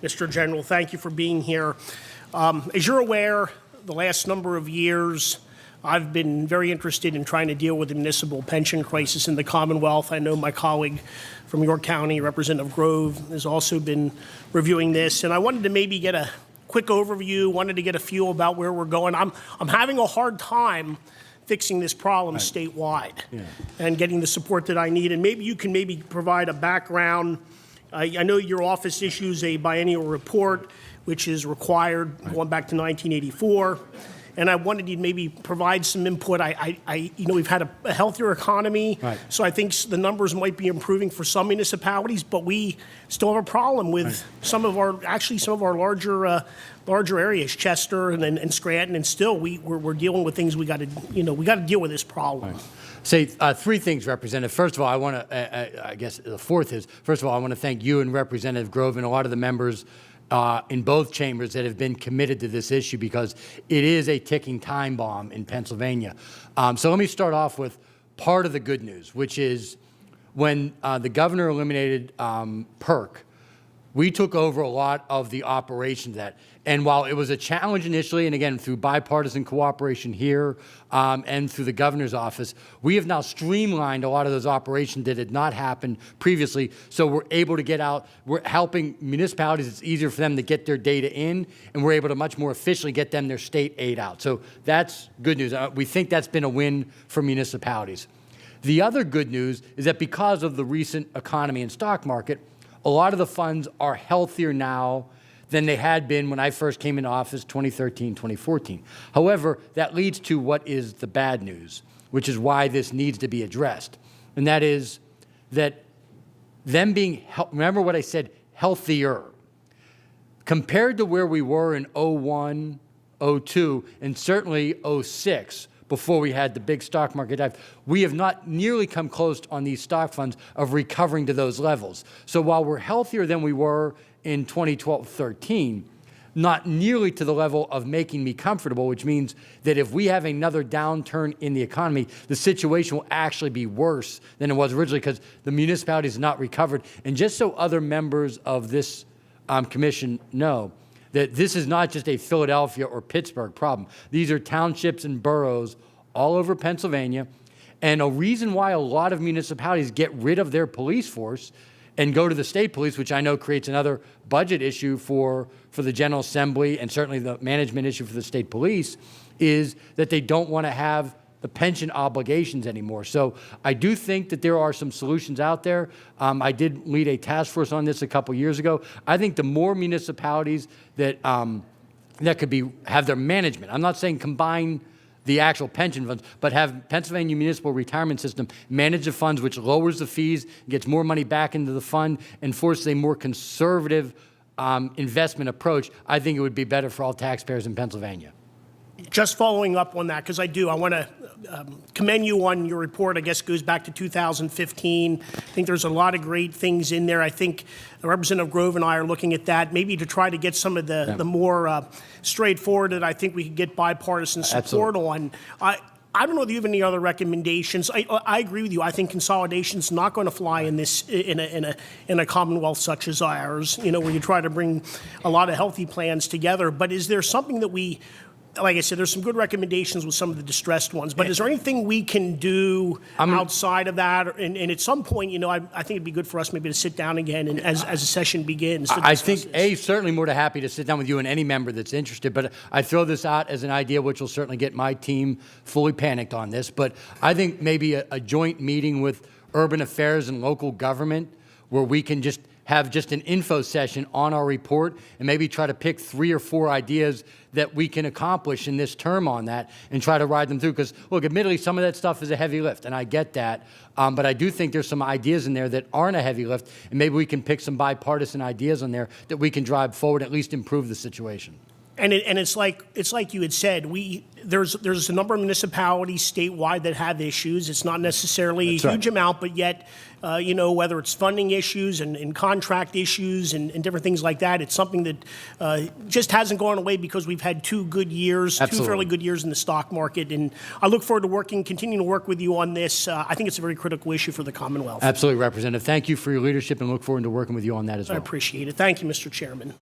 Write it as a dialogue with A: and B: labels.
A: Mr. General, thank you for being here. As you're aware, the last number of years, I've been very interested in trying to deal with the municipal pension crisis in the Commonwealth. I know my colleague from York County, Representative Grove, has also been reviewing this, and I wanted to maybe get a quick overview, wanted to get a feel about where we're going. I'm having a hard time fixing this problem statewide and getting the support that I need, and maybe you can provide a background. I know your office issues a biennial report, which is required going back to 1984. And I wanted you to maybe provide some input. We've had a healthier economy, so I think the numbers might be improving for some municipalities, but we still have a problem with some of our larger areas, Chester and Scranton, and still we're dealing with things we got to deal with this problem.
B: Say three things, Representative. First of all, I want to, I guess the fourth is, first of all, I want to thank you and Representative Grove and a lot of the members in both chambers that have been committed to this issue, because it is a ticking time bomb in Pennsylvania. So let me start off with part of the good news, which is when the governor eliminated PERC, we took over a lot of the operations of that. And while it was a challenge initially, and again, through bipartisan cooperation here and through the governor's office, we have now streamlined a lot of those operations that had not happened previously. So we're able to get out, we're helping municipalities. It's easier for them to get their data in, and we're able to much more efficiently get them their state aid out. So that's good news. We think that's been a win for municipalities. The other good news is that because of the recent economy and stock market, a lot of the funds are healthier now than they had been when I first came into office 2013, 2014. However, that leads to what is the bad news, which is why this needs to be addressed. And that is that them being, remember what I said, healthier. Compared to where we were in 01, 02, and certainly 06, before we had the big stock market dive, we have not nearly come close on these stock funds of recovering to those levels. So while we're healthier than we were in 2012-13, not nearly to the level of making me comfortable, which means that if we have another downturn in the economy, the situation will actually be worse than it was originally, because the municipalities have not recovered. And just so other members of this commission know, that this is not just a Philadelphia or Pittsburgh problem. These are townships and boroughs all over Pennsylvania. And a reason why a lot of municipalities get rid of their police force and go to the state police, which I know creates another budget issue for the General Assembly and certainly the management issue for the state police, is that they don't want to have the pension obligations anymore. So I do think that there are some solutions out there. I did lead a task force on this a couple years ago. I think the more municipalities that have their management, I'm not saying combine the actual pension funds, but have Pennsylvania Municipal Retirement System manage the funds, which lowers the fees, gets more money back into the fund, and forces a more conservative investment approach. I think it would be better for all taxpayers in Pennsylvania.
A: Just following up on that, because I want to commend you on your report. I guess it goes back to 2015. I think there's a lot of great things in there. I think Representative Grove and I are looking at that, maybe to try to get some of the more straightforward that I think we could get bipartisan support on. I don't know if you have any other recommendations. I agree with you. I think consolidation is not going to fly in a commonwealth such as ours, where you try to bring a lot of healthy plans together. But is there something that like I said, there's some good recommendations with some of the distressed ones, but is there anything we can do outside of that? And at some point, I think it'd be good for us maybe to sit down again and as a session begins.
B: I think, certainly more than happy to sit down with you and any member that's interested, but I throw this out as an idea which will certainly get my team fully panicked on this. But I think maybe a joint meeting with urban affairs and local government where we can just have just an info session on our report and maybe try to pick 3 or 4 ideas that we can accomplish in this term on that and try to ride them through. Because, look, admittedly, some of that stuff is a heavy lift, and I get that. But I do think there's some ideas in there that aren't a heavy lift, and maybe we can pick some bipartisan ideas on there that we can drive forward, at least improve the situation.
A: And it's like you had said, there's a number of municipalities statewide that have issues. It's not necessarily
B: That's
A: a
B: right.
A: huge amount, but yet, whether it's funding issues and contract issues and different things like that, it's something that just hasn't gone away because we've had 2 good years,
B: Absolutely.
A: 2 fairly good years in the stock market. And I look forward to continuing to work with you on this. I think it's a very critical issue for the Commonwealth.
B: Absolutely, Representative. Thank you for your leadership and look forward to working with you on that as
A: I
B: well.
A: appreciate it. Thank you, Mr. Chairman.